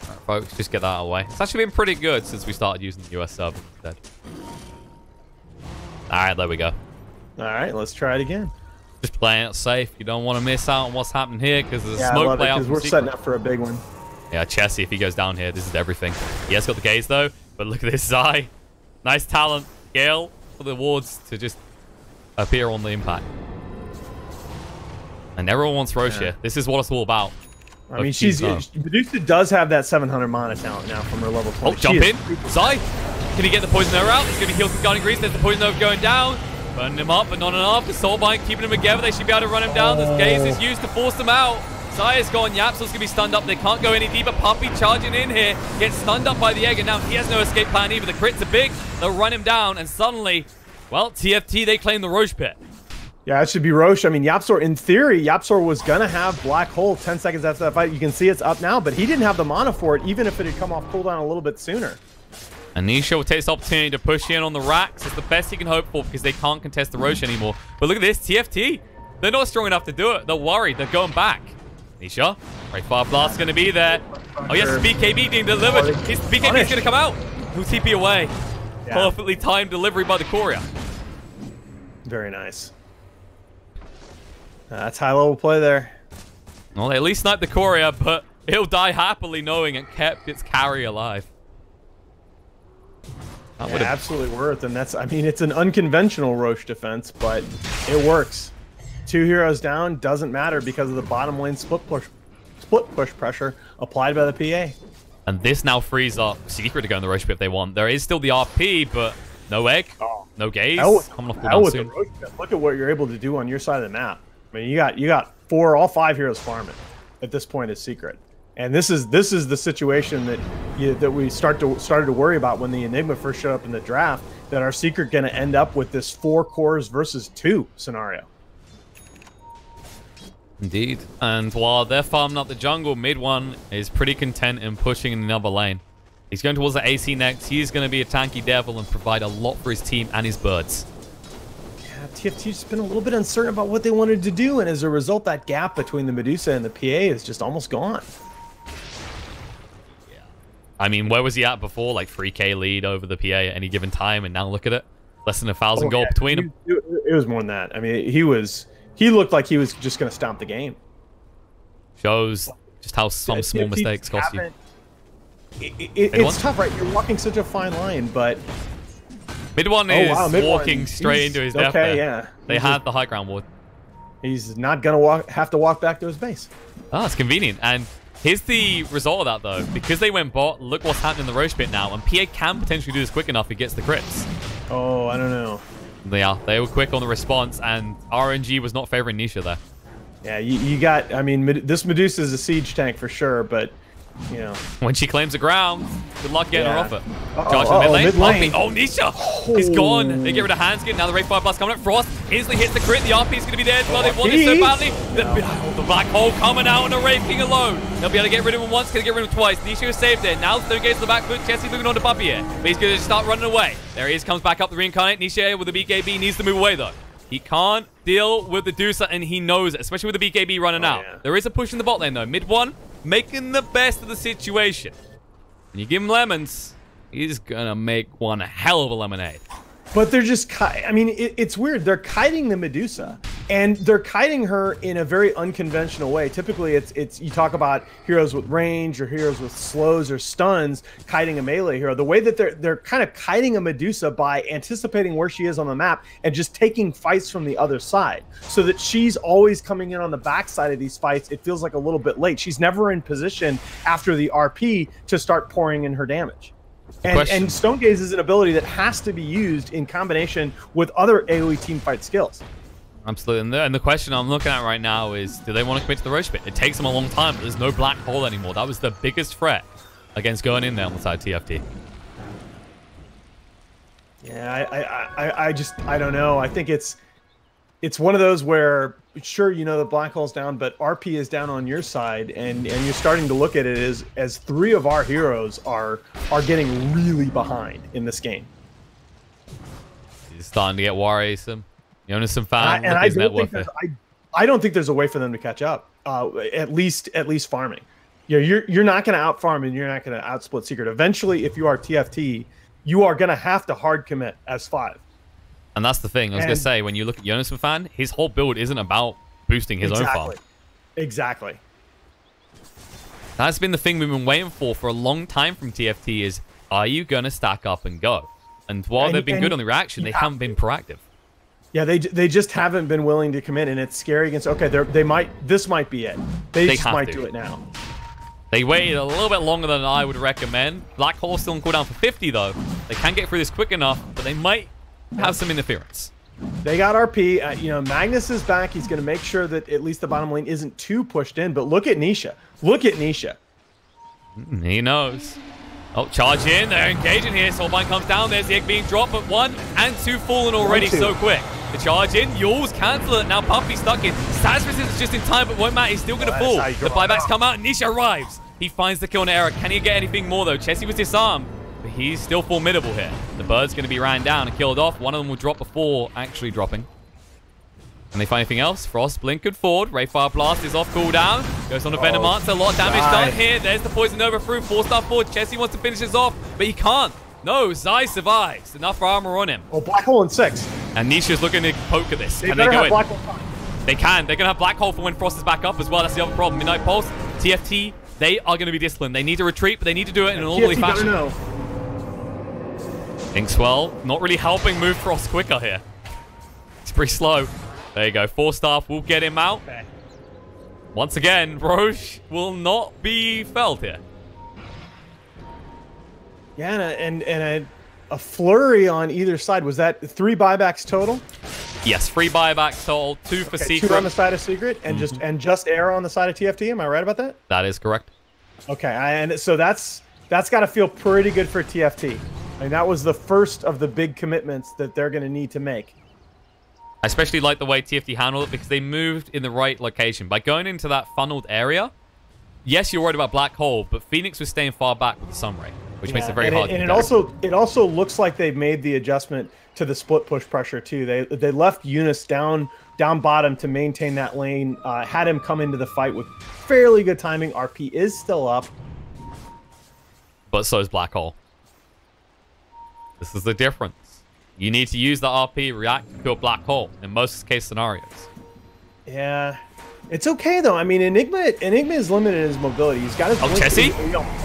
All right, folks, just get that out of the way. It's actually been pretty good since we started using the US server instead. All right, there we go.
All right, let's try it again.
Just playing it safe. You don't want to miss out on what's happening here because there's a
I
smoke
love
play
it,
out.
because we're setting up for a big one.
Yeah, Chessie, if he goes down here, this is everything. He has got the gaze, though. But look at this Zai. Nice talent. Gale for the wards to just appear on the impact. And everyone wants Roche here. This is what it's all about.
I mean, Medusa does have that 700 mana talent now from her level 20.
Oh, jump in. Zai. Can he get the Poison Arrow out? He's going to be healed from Guardian Grease. There's the Poison Arrow going down. Burning him up, but not enough. The Soulbind keeping him together. They should be able to run him down. This gaze is used to force them out. Zai is gone. Yapstar's going to be stunned up. They can't go any deeper. Puppey charging in here. Gets stunned up by the egg, and now he has no escape plan either. The crits are big. They'll run him down, and suddenly, well, TFT, they claim the Roche pit.
Yeah, it should be Roche. I mean, Yapstar, in theory, Yapstar was going to have Black Hole 10 seconds after that fight. You can see it's up now, but he didn't have the mana for it, even if it had come off cooldown a little bit sooner.
Anisha will take this opportunity to push in on the racks. It's the best he can hope for because they can't contest the Roche anymore. But look at this, TFT. They're not strong enough to do it. They're worried. They're going back. Anisha, Ray Fire Blast is going to be there. Oh, yes, BKB being delivered. His BKB is going to come out. He'll TP away. Yeah. Perfectly timed delivery by the courier.
Very nice. That's high-level play there.
Well, they at least sniped the courier, but he'll die happily knowing it kept its carry alive.
Yeah, absolutely worth, and that's, I mean, it's an unconventional Roche defense, but it works. 2 heroes down, doesn't matter because of the bottom lane split push pressure applied by the PA.
And this now frees up Secret to go in the Roche pit if they want. There is still the RP, but no egg, no gaze. Coming off cooldown soon.
Look at what you're able to do on your side of the map. I mean, you got all 5 heroes farming at this point as Secret. And this is the situation that we started to worry about when the Enigma first showed up in the draft, that our Secret going to end up with this 4 cores versus 2 scenario.
Indeed. And while they're farming up the jungle, mid one is pretty content in pushing in another lane. He's going towards the AC next. He's going to be a tanky devil and provide a lot for his team and his birds.
Yeah, TFT's been a little bit uncertain about what they wanted to do, and as a result, that gap between the Medusa and the PA is just almost gone.
I mean, where was he at before? Like 3K lead over the PA at any given time, and now look at it. Less than 1,000 gold between them.
It was more than that. I mean, he looked like he was just going to stomp the game.
Shows just how some small mistakes cost you.
It's tough, right? You're walking such a fine line, but...
Mid one is walking straight into his death there.
Yeah.
They had the high ground ward.
He's not going to have to walk back to his base.
Oh, it's convenient. And here's the result of that, though. Because they went bot, look what's happening in the Roche pit now. And PA can potentially do this quick enough if he gets the crits.
Oh, I don't know.
Yeah, they were quick on the response, and RNG was not favoring Nisha there.
Yeah, you got, I mean, this Medusa is a siege tank for sure, but, you know.
When she claims the ground, good luck getting her off it.
Mid lane.
Oh, Nisha! He's gone. They get rid of Handskin. Now the Ray Fire Blast coming up. Frost instantly hits the crit. The RP is going to be there as well. They want it so badly. The Black Hole coming out and a Wraith King alone. They'll be able to get rid of him once, going to get rid of him twice. Nisha was saved there. Now Stone Gates to the back foot. Chessie's looking on to Puppey here. But he's going to start running away. There he is, comes back up the Reincarnate. Nisha with the BKB needs to move away though. He can't deal with the Deucer, and he knows it, especially with the BKB running out. Yeah. There is a push in the bot lane, though. Mid one, making the best of the situation. When you give him lemons, he's going to make one hell of a lemonade.
But they're just, I mean, it's weird. They're kiting the Medusa, and they're kiting her in a very unconventional way. Typically, it's you talk about heroes with range or heroes with slows or stuns kiting a melee hero. The way that they're kind of kiting a Medusa by anticipating where she is on the map and just taking fights from the other side, so that she's always coming in on the backside of these fights. It feels like a little bit late. She's never in position after the RP to start pouring in her damage. And Stone Gaze is an ability that has to be used in combination with other AoE teamfight skills.
Absolutely. And the question I'm looking at right now is, do they want to commit to the Roche pit? It takes them a long time, but there's no Black Hole anymore. That was the biggest threat against going in there on the side of TFT.
Yeah, I don't know. I think it's one of those where, sure, you know, the black hole's down, but RP is down on your side, and you're starting to look at it as 3 of our heroes are getting really behind in this game.
He's starting to get worrisome. Jonas and Fan,
and I don't think there's a way for them to catch up. At least farming. You're not going to out farm, and you're not going to outsplit Secret. Eventually, if you are TFT, you are going to have to hard commit as 5.
And that's the thing. I was going to say, when you look at Jonas and Fan, his whole build isn't about boosting his own farm.
Exactly.
That's been the thing we've been waiting for a long time from TFT is, are you going to stack up and go? And while they've been good on the reaction, they haven't been proactive. Yeah,
they just haven't been willing to commit, and it's scary against. Okay, this might be it. They just might do it now.
They waited a little bit longer than I would recommend. Black Hole still on cooldown for 50 though. They can't get through this quick enough, but they might have some interference.
They got RP. You know, Magnus is back. He's going to make sure that at least the bottom lane isn't too pushed in. But look at Nisha. Look at Nisha.
He knows. Oh, charge in. They're engaging here. Soulbind comes down. There's the egg being dropped, but 1 and 2 fallen already so quick. The charge in. Yules cancel it. Now Puppy stuck in. Status resistance just in time, but won't matter. He's still going to fall. The buybacks come out. Nisha arrives. He finds the kill on Era. Can he get anything more, though? Chessie was disarmed, but he's still formidable here. The bird's going to be ran down and killed off. One of them will drop before actually dropping. Can they find anything else? Frost blinkered forward. Rayfire Blast is off cooldown. Goes on to Venomancer. A lot of damage done here. There's the poison over through. 4-star forward. Chessie wants to finish this off, but he can't. No, Zai survives. Enough armor on him.
Oh, Black Hole in 6.
And Nisha's looking to poke at this. Can they go in? They can. They're going to have Black Hole for when Frost is back up as well. That's the other problem. Midnight Pulse, TFT, they are going to be disciplined. They need to retreat, but they need to do it in an orderly fashion. Inkswell not really helping move Frost quicker here. It's pretty slow. There you go. 4-star will get him out. Once again, Roche will not be felled here.
Yeah, and a flurry on either side. Was that 3 buybacks total?
Yes, 3 buybacks total, 2 for Secret.
2 on the side of Secret, and just Era on the side of TFT. Am I right about that?
That is correct.
Okay, and so that's got to feel pretty good for TFT. I mean, that was the first of the big commitments that they're going to need to make.
I especially like the way TFT handled it because they moved in the right location. By going into that funneled area, yes, you're worried about Black Hole, but Phoenix was staying far back with the Sunray, which makes it very hard to do.
And it also looks like they've made the adjustment to the split push pressure too. They left Eunice down bottom to maintain that lane, had him come into the fight with fairly good timing. RP is still up.
But so is Black Hole. This is the difference. You need to use the RP react to a Black Hole in most case scenarios.
Yeah. It's okay though. I mean, Enigma is limited in his mobility. He's got his.
Oh, Chessie?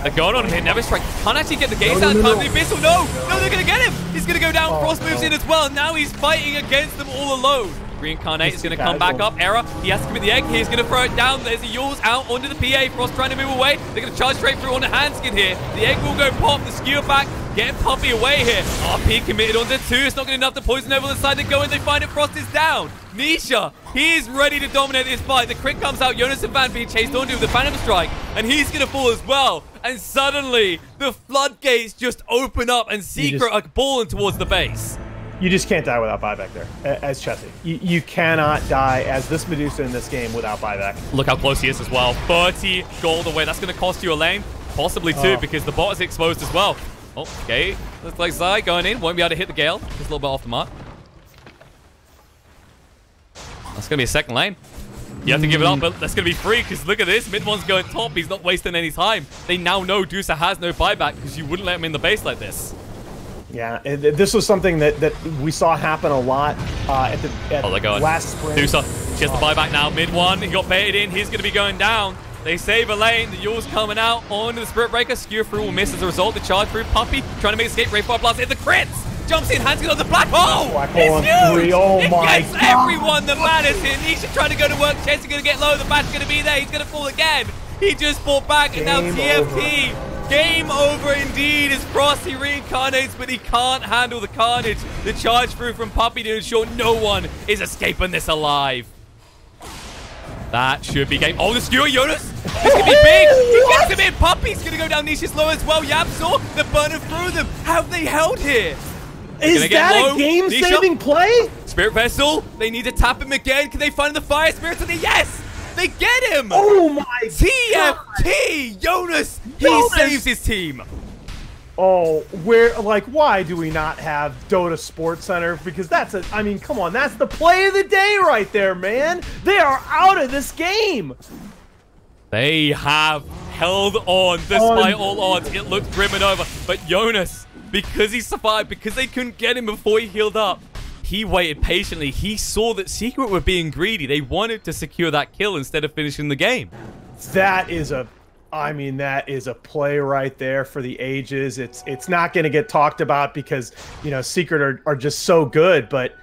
They're going on him here. Never strike. Can't actually get the gaze out. Time the Abyssal. No, they're gonna get him. He's gonna go down. Frost moves in as well. Now he's fighting against them all alone. Reincarnate is gonna come back up. Era. He has to commit the egg. He's gonna throw it down. There's a Yules out onto the PA. Frost trying to move away. They're gonna charge straight through on the Handskin here. The egg will go pop. The skewer back. Getting Puppy away here. RP committed onto 2. It's not good enough to poison over the side. They go in. They find it. Frost is down. Nisha, he is ready to dominate this fight. The crit comes out. Jonas and Van being chased onto with the Phantom Strike. And he's going to fall as well. And suddenly, the floodgates just open up and Secret are balling towards the base.
You just can't die without buyback there, as Chessie. You cannot die as this Medusa in this game without buyback.
Look how close he is as well. 30 gold away. That's going to cost you a lane. Possibly 2 because the bot is exposed as well. Oh, okay. Looks like Zai going in. Won't be able to hit the Gale. Just a little bit off the mark. That's going to be a second lane. You have to give it up, but that's going to be free because look at this. Mid one's going top. He's not wasting any time. They now know Dusa has no buyback because you wouldn't let him in the base like this.
Yeah, this was something that we saw happen a lot at last spring.
Dusa, she has the buyback now. Mid one, he got baited in. He's going to be going down. They save a lane. The Yule's coming out onto the Spirit Breaker. Skewer through will miss as a result. The charge through. Puppy trying to make escape. Rayfire Blast hit the crits. Jumps in. Hands on the Black Hole. It's huge.
Oh
it
my
gets everyone. The man is here. Nisha trying to go to work. Chessie going to get low. The bat's going to be there. He's going to fall again. He just fought back. And now TFT. Game over indeed as Frosty reincarnates, but he can't handle the carnage. The charge through from Puppy to ensure no one is escaping this alive. That should be game. Oh, the skewer, Jonas. This could be big. He gets him in. Puppy's going to go down Nisha's low as well. Yab saw the burner through them. How have they held here?
Is that a game-saving play?
Spirit Vessel, they need to tap him again. Can they find the Fire Spirits? Yes! They get him!
Oh my
TFT! Jonas! He saves his team.
Oh, why do we not have Dota Sports Center? Because I mean, come on, that's the play of the day right there, man. They are out of this game.
They have held on despite all odds. It looked grim and over. But Jonas, because he survived, because they couldn't get him before he healed up, he waited patiently. He saw that Secret were being greedy. They wanted to secure that kill instead of finishing the game.
That is a play right there for the ages. It's not going to get talked about because, you know, Secret are just so good, but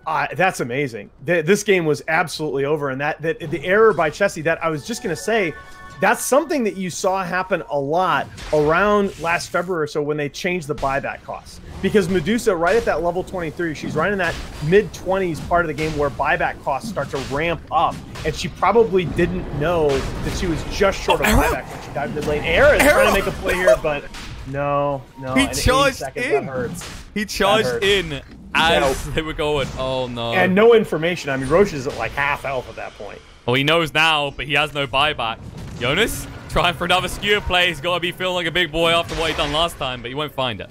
that's amazing. This game was absolutely over, and that the error by Chessie, that I was just going to say, that's something that you saw happen a lot around last February or so when they changed the buyback costs. Because Medusa, right at that level 23, she's right in that mid-20s part of the game where buyback costs start to ramp up. And she probably didn't know that she was just short of buyback when she dived mid lane. Era is trying to make a play here, but no.
He charged in. He charged in as they were going. Oh, no.
And no information. I mean, Roche is at like half health at that point.
Well, he knows now, but he has no buyback. Jonas, trying for another skewer play. He's got to be feeling like a big boy after what he done last time, but he won't find it.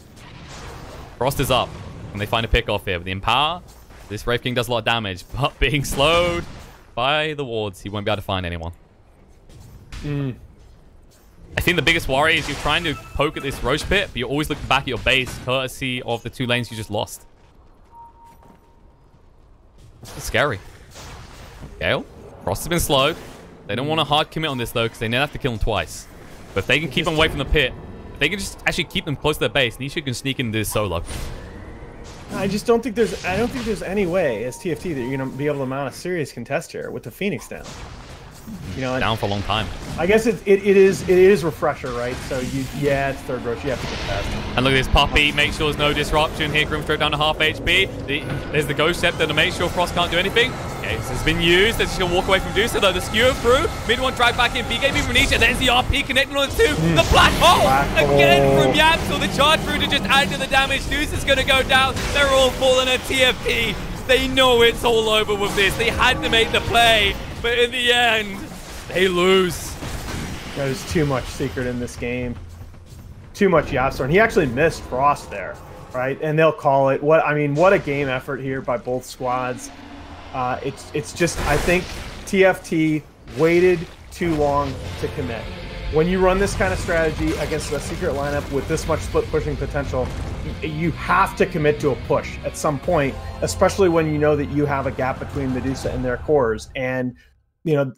Frost is up, and they find a pick-off here with the Empower. This Wraith King does a lot of damage, but being slowed by the wards, he won't be able to find anyone. I think the biggest worry is you're trying to poke at this Roche pit, but you're always looking back at your base, courtesy of the 2 lanes you just lost. It's scary. Gale, Frost has been slowed. They don't want to hard commit on this, though, because they now have to kill him twice. But if they can keep them away from the pit, if they can just actually keep them close to their base, Nisha can sneak into this solo.
I just don't think there's any way as TFT that you're going to be able to mount a serious contest here with the Phoenix down. You know,
down for a long time.
I guess it is refresher, right? So it's third Roche. You have to get past it.
And look at this Puppey. Make sure there's no disruption here. Grimstroke down to half HP. There's the Ghost Scepter to make sure Frost can't do anything. Okay, this has been used. They're just gonna walk away from Medusa though. The skewer through. Mid one drag back in. BKB from Nisha. There's the RP connecting on 2. The black hole again from Yamsel. The charge through to just add to the damage. Medusa's gonna go down. They're all falling at TFT. They know it's all over with this. They had to make the play. But in the end, they lose.
There's too much Secret in this game. Too much Yasuo. And he actually missed Frost there, right? And they'll call it. What a game effort here by both squads. It's just, I think TFT waited too long to commit. When you run this kind of strategy against a Secret lineup with this much split pushing potential, you have to commit to a push at some point, especially when you know that you have a gap between Medusa and their cores. And, you know,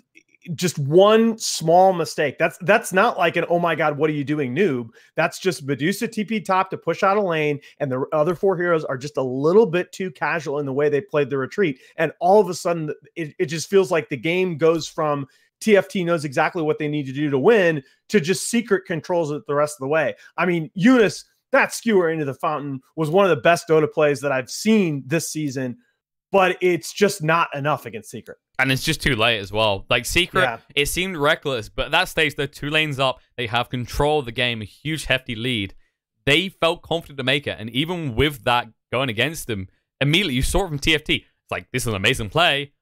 just one small mistake. That's not like an, oh my God, what are you doing, noob? That's just Medusa TP top to push out a lane, and the other 4 heroes are just a little bit too casual in the way they played the retreat. And all of a sudden, it just feels like the game goes from TFT knows exactly what they need to do to win to just Secret controls it the rest of the way. I mean, Eunice, that skewer into the fountain was one of the best Dota plays that I've seen this season, but it's just not enough against Secret.
And it's just too late as well. Like, Secret, it seemed reckless, but at that stage, they're 2 lanes up. They have control of the game, a huge, hefty lead. They felt confident to make it. And even with that going against them, immediately, you saw it from TFT. It's like, this is an amazing play.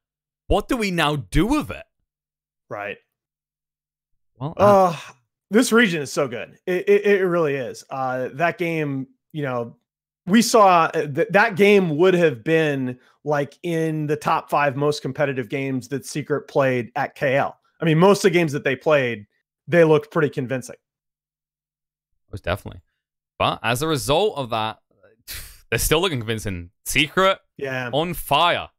What do we now do with it?
Right.
Well,
this region is so good. It really is. That game, you know, we saw that game would have been like in the top 5 most competitive games that Secret played at KL. I mean, most of the games that they played, they looked pretty convincing.
Most definitely. But as a result of that, they're still looking convincing. Secret, on fire.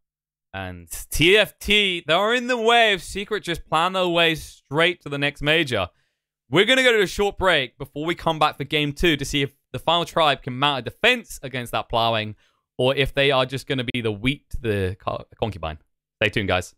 And TFT, they're in the way of Secret just plan their way straight to the next major. We're going to go to a short break before we come back for game 2 to see if the final tribe can mount a defense against that plowing, or if they are just going to be the wheat to the concubine. Stay tuned, guys.